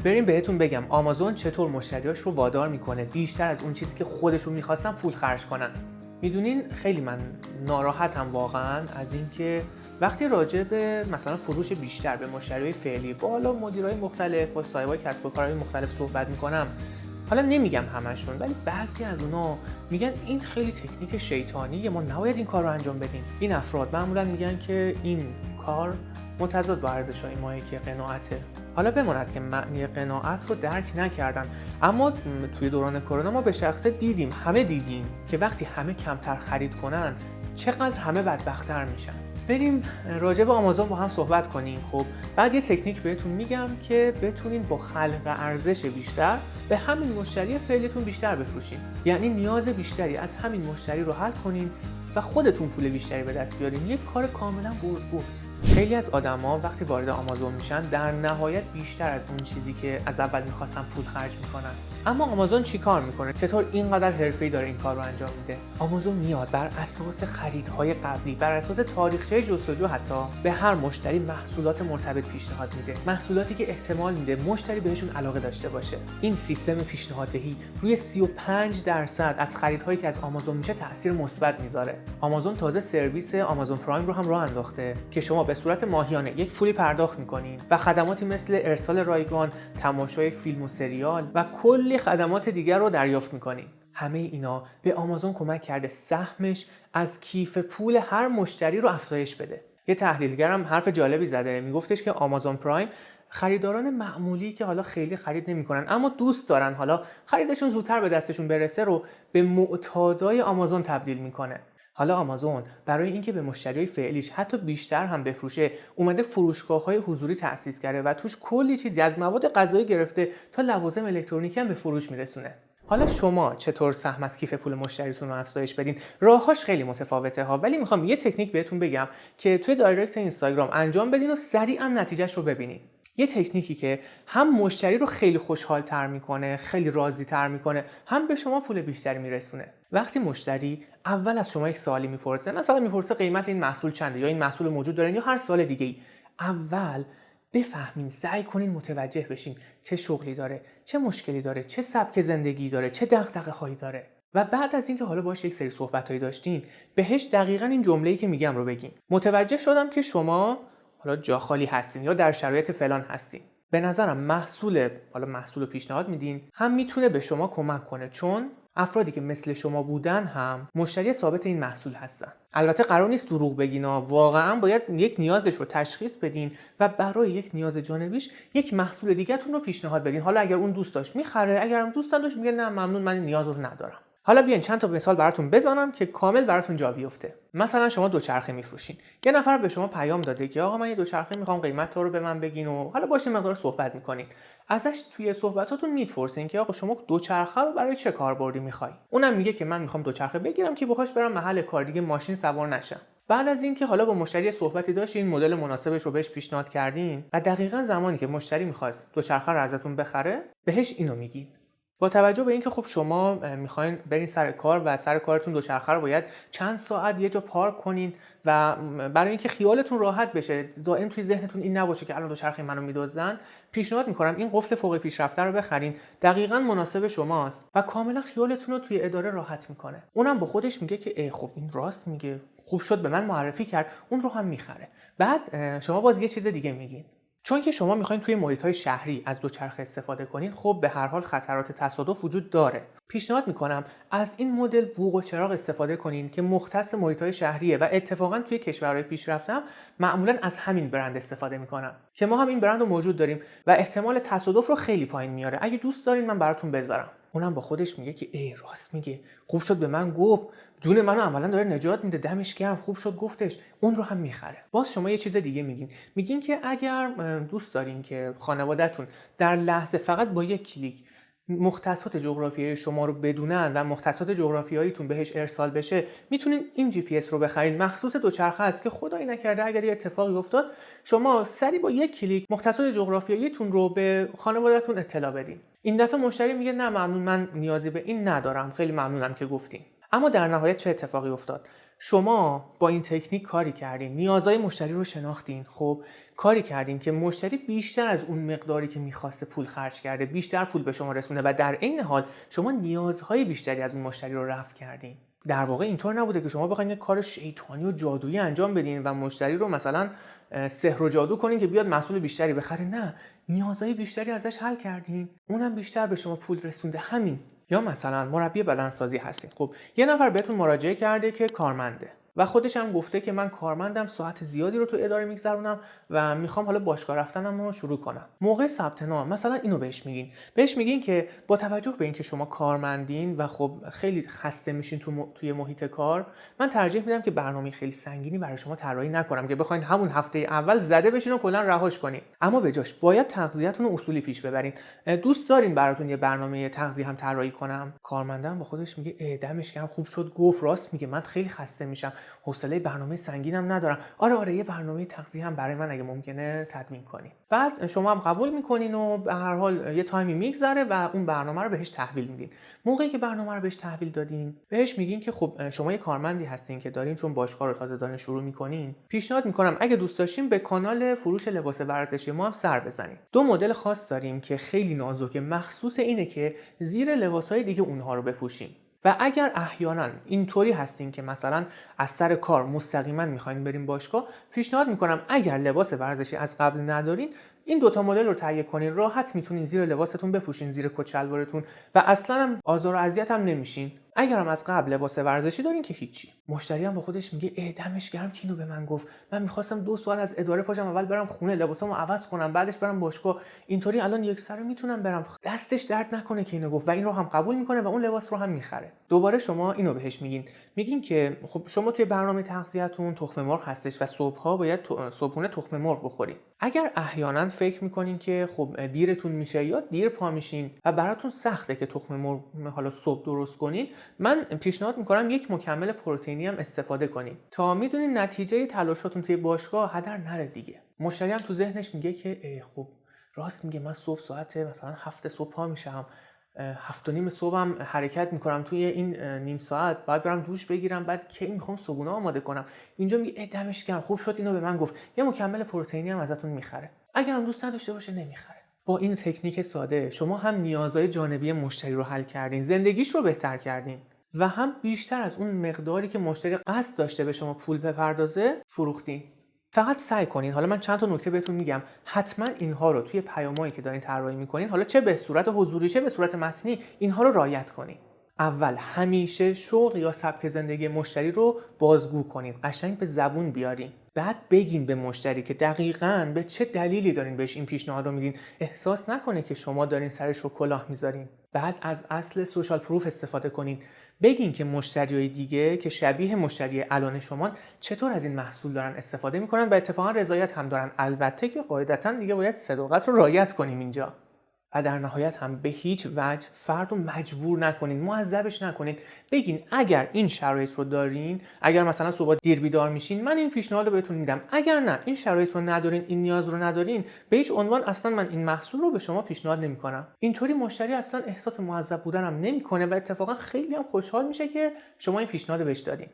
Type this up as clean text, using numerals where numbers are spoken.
بریم بهتون بگم آمازون چطور مشتریاش رو وادار میکنه بیشتر از اون چیزی که خودشون میخواستن پول خرج کنن. میدونین خیلی من ناراحتم واقعا از اینکه وقتی راجع به مثلا فروش بیشتر به مشتریای فعلی با حالا مدیرای مختلف با صاحبای کسب و کارهای مختلف صحبت میکنم، حالا نمیگم همشون ولی بعضی از اونا میگن این خیلی تکنیک شیطانیه، ما نباید این کار رو انجام بدیم. این افراد معمولا میگن که این کار متضاد با ارزش‌های ماهی که قناعته. حالا بماند که معنی قناعت رو درک نکردن، اما توی دوران کرونا ما به شخصه دیدیم، همه دیدیم که وقتی همه کمتر خرید کنن چقدر همه بدبخت‌تر میشن. بریم راجع به آمازون با هم صحبت کنیم. خب بعد یه تکنیک بهتون میگم که بتونین با خلق ارزش بیشتر به همین مشتری فعلیتون بیشتر بفروشین، یعنی نیاز بیشتری از همین مشتری رو حل کنین و خودتون پول بیشتری به دست بیارین. یک کار کاملا برد. خیلی از آدما وقتی وارد آمازون میشن در نهایت بیشتر از اون چیزی که از اول میخواستن پول خرج میکنن. اما آمازون چیکار میکنه؟ چطور اینقدر حرفه‌ای داره این کار رو انجام میده؟ آمازون میاد بر اساس خریدهای قبلی، بر اساس تاریخچه جستجو حتی به هر مشتری محصولات مرتبط پیشنهاد میده، محصولاتی که احتمال میده مشتری بهشون علاقه داشته باشه. این سیستم پیشنهاددهی روی 35% از خریدهایی که از آمازون میشه تاثیر مثبت میذاره. آمازون تازه سرویس آمازون پرایم رو هم راه انداخته که شما به صورت ماهیانه یک پولی پرداخت میکنین و خدماتی مثل ارسال رایگان، تماشای فیلم و سریال و کلی خدمات دیگر رو دریافت میکنین. همه اینا به آمازون کمک کرده سهمش از کیف پول هر مشتری رو افزایش بده. یه تحلیلگر هم حرف جالبی زده، میگفتش که آمازون پرایم خریداران معمولی که حالا خیلی خرید نمیکنن اما دوست دارن حالا خریدشون زودتر به دستشون برسه رو به معتادای آمازون تبدیل میکنه. حالا آمازون برای اینکه به مشتریای فعلیش حتی بیشتر هم بفروشه اومده فروشگاه‌های حضوری تأسیس کرده و توش کلی چیزی از مواد غذایی گرفته تا لوازم الکترونیکی هم به فروش میرسونه. حالا شما چطور سهم از کیف پول مشتریتون رو افزایش بدین؟ راهاش خیلی متفاوته ها، ولی میخوام یه تکنیک بهتون بگم که توی دایرکت اینستاگرام انجام بدین و سریعا نتیجهش رو ببینین. یه تکنیکی که هم مشتری رو خیلی خوشحال تر میکنه، خیلی راضی تر میکنه، هم به شما پول بیشتری میرسونه. وقتی مشتری اول از شما یک سوالی میپرسه، مثلا میپرسه قیمت این محصول چنده یا این محصول موجود دارین یا هر سوال دیگه‌ای، اول بفهمین، سعی کنین متوجه بشین چه شغلی داره، چه مشکلی داره، چه سبک زندگی داره، چه دغدغه‌هایی داره. و بعد از اینکه حالا باهاش یک سری صحبتایی داشتین، بهش دقیقاً این جمله‌ای که میگم رو بگین. متوجه شدم که شما حالا جا خالی هستین یا در شرایط فلان هستین. به نظرم محصول رو پیشنهاد میدین هم میتونه به شما کمک کنه، چون افرادی که مثل شما بودن هم مشتری ثابت این محصول هستن. البته قرار نیست دروغ بگین، واقعا باید یک نیازش رو تشخیص بدین و برای یک نیاز جانبیش یک محصول دیگه‌تون رو پیشنهاد بدین. حالا اگر اون دوست داشت میخره، اگر هم دوست نداشت میگه نه ممنون، من این نیاز رو ندارم. حالا بیاین چند تا مثال براتون بزنم که کامل براتون جا بیفته. مثلا شما دوچرخه میفروشین، یه نفر به شما پیام داده که آقا من یه دوچرخه میخوام، قیمت رو به من بگین و حالا باشه مقدار صحبت میکنین. ازش توی صحبتاتون میپرسین که آقا شما دوچرخه رو برای چه کاربردی میخوای؟ اونم میگه که من میخوام دوچرخه بگیرم که باهاش برم محل کار، دیگه ماشین سوار نشم. بعد از اینکه حالا با مشتری صحبتی داشتین، مدل مناسبش رو بهش پیشنهاد کردین و دقیقاً زمانی که مشتری میخواست دوچرخه رو ازتون بخره بهش اینو میگین. با توجه به اینکه خب شما میخواین برین سر کار و سر کارتون دوچرخه رو باید چند ساعت یه جا پارک کنین و برای اینکه خیالتون راحت بشه، دائم توی ذهنتون این نباشه که الان دوچرخه منو میدزدن، پیشنهاد میکنم این قفل فوق پیشرفته رو بخرین، دقیقاً مناسب شماست و کاملا خیالتون رو توی اداره راحت میکنه. اونم با خودش میگه که خب این راست میگه، خوب شد به من معرفی کرد، اون رو هم میخره. بعد شما باز یه چیز دیگه میگین. چون که شما میخواین توی محیط‌های شهری از دوچرخه استفاده کنین، خب به هر حال خطرات تصادف وجود داره. پیشنهاد میکنم از این مدل بوق و چراغ استفاده کنین که مختص محیط‌های شهریه و اتفاقا توی کشورهای پیشرفته هم معمولاً از همین برند استفاده میکنن که ما هم این برند رو موجود داریم و احتمال تصادف رو خیلی پایین میاره. اگه دوست دارین من براتون بذارم. اونم با خودش میگه که راست میگه، خوب شد به من گفت، جون منو عملاً داره نجات میده، دمش گرم، خوب شد گفتش. اون رو هم میخره. باز شما یه چیز دیگه میگین که اگر دوست دارین که خانواده‌تون در لحظه فقط با یک کلیک مختصات جغرافیایی شما رو بدونن و مختصات جغرافیاییتون بهش ارسال بشه، میتونین این جی پی اس رو بخرید، مخصوص دوچرخه است که خدایی نکرده اگر یه اتفاقی افتاد شما سریع با یک کلیک مختصات جغرافیاییتون رو به خانواده‌تون اطلاع بدین. این دفعه مشتری میگه نه ممنون، من نیازی به این ندارم، خیلی ممنونم که گفتین. اما در نهایت چه اتفاقی افتاد؟ شما با این تکنیک کاری کردین، نیازهای مشتری رو شناختین، خب کاری کردین که مشتری بیشتر از اون مقداری که میخواسته پول خرج کرده، بیشتر پول به شما رسونده و در عین حال شما نیازهای بیشتری از اون مشتری رو رفع کردین. در واقع اینطور نبوده که شما بخواید یک کار شیطانی و جادویی انجام بدین و مشتری رو مثلا سحر و جادو کنین که بیاد محصول بیشتری بخره. نه، نیازهای بیشتری ازش حل کردین، اونم بیشتر به شما پول رسونده. همین. یا مثلا مربی بدنسازی هستین، خب یه نفر بهتون مراجعه کرده که کارمنده و خودش هم گفته که من کارمندم، ساعت زیادی رو تو اداره میگذرونم و میخوام حالا باشگاه رفتنم رو شروع کنم. موقع ثبت نام مثلا اینو بهش میگین که با توجه به اینکه شما کارمندین و خب خیلی خسته میشین توی محیط کار، من ترجیح میدم که برنامه خیلی سنگینی برای شما طراحی نکنم که بخواید همون هفته اول زده بشین و کلا رهاش کنین، اما به جاش باید تغذیه‌تون رو اصولی پیش ببرین. دوست دارین براتون یه برنامه تغذیه هم طراحی کنم؟ کارمندم با خودش میگه دمش گرم، خوب شد گفت، راست میگه، من خیلی خسته میشم، حوصله برنامه سنگینم ندارم. آره یه برنامه تغذیه هم برای من اگه ممکنه تدوین کنی. بعد شما هم قبول میکنین و به هر حال یه تایمی میگذره و اون برنامه رو بهش تحویل میدین. موقعی که برنامه رو بهش تحویل دادین، بهش میگین که خب شما یه کارمندی هستین که دارین چون باشگاه رو تازه دارین شروع میکنین، پیشنهاد میکنم اگه دوست داشتین به کانال فروش لباس ورزشی ما هم سر بزنین. دو مدل خاص داریم که خیلی نازکه، مخصوص اینه که زیر لباسهای دیگه اونها رو بپوشیم. و اگر احیانا اینطوری هستین که مثلا از سر کار مستقیما میخواین بریم باشگاه، پیشنهاد میکنم اگر لباس ورزشی از قبل ندارین، این دوتا مدل رو تهیه کنین، راحت میتونین زیر لباستون بپوشین، زیر کت شلوارتون، و اصلا هم آزار و اذیت هم نمیشین. اگر هم از قبل لباس ورزشی دارین که هیچی. مشتری هم با خودش میگه دمش گرم که اینو به من گفت، من میخواستم 2 ساعت از اداره پاشم، اول برم خونه لباسامو عوض کنم، بعدش برم باشگاه، اینطوری الان یک سره میتونم برم. دستش درد نکنه که اینو گفت و این رو هم قبول میکنه و اون لباس رو هم میخره. دوباره شما اینو بهش میگین که خب شما توی برنامه تغذیه‌تون تخم مرغ هستش و صبح‌ها باید صبحونه تخم مرغ بخورید. اگر احیانا فکر میکنین که خب دیرتون میشه یا دیر پا میشین و براتون سخته که تخم مرغ حالا صبح درست کنین، من پیشنهاد میکنم یک مکمل پروتئینی هم استفاده کنین تا میدونین نتیجه تلاشاتون توی باشگاه هدر نره دیگه. مشتری هم تو ذهنش میگه که خب راست میگه، من صبح ساعت مثلا 7 صبح پا میشم، 7:30 صبحم حرکت میکنم، توی این نیم ساعت بعد برم دوش بگیرم، بعد کی میخوام صبحونه آماده کنم. اینجا میگه دمش گرم، خوب شد اینو به من گفت، یه مکمل پروتئینی هم ازتون میخره. اگرم دوست نداشته باشه نمیخره. با این تکنیک ساده شما هم نیازهای جانبی مشتری رو حل کردین، زندگیش رو بهتر کردین و هم بیشتر از اون مقداری که مشتری قصد داشته به شما پول بپردازه فروختین. فقط سعی کنین، حالا من چند تا نکته بهتون میگم، حتما اینها رو توی پیامایی که دارین طراحی میکنین، حالا چه به صورت حضوری چه به صورت متنی، اینها رو رعایت کنین. اول همیشه شغل یا سبک زندگی مشتری رو بازگو کنین، قشنگ به زبون بیارین. بعد بگین به مشتری که دقیقاً به چه دلیلی دارین بهش این پیشنهاد رو میدین، احساس نکنه که شما دارین سرش رو کلاه میذارین. بعد از اصل سوشال پروف استفاده کنین. بگین که مشتریای دیگه که شبیه مشتری الان شما چطور از این محصول دارن استفاده میکنن و اتفاقا رضایت هم دارن. البته که قاعدتاً دیگه باید صداقت رو رعایت کنیم اینجا. و در نهایت هم به هیچ وجه فرد رو مجبور نکنین، معذبش نکنین. بگین اگر این شرایط رو دارین، اگر مثلا صبح دیر بیدار میشین، من این پیشنهاد رو بهتون میدم. اگر نه این شرایط رو ندارین، این نیاز رو ندارین، به هیچ عنوان اصلا من این محصول رو به شما پیشنهاد نمیکنم. اینطوری مشتری اصلا احساس معذب بودن هم نمیکنه و اتفاقا خیلی هم خوشحال میشه که شما این پیشنهاد بهش دادین.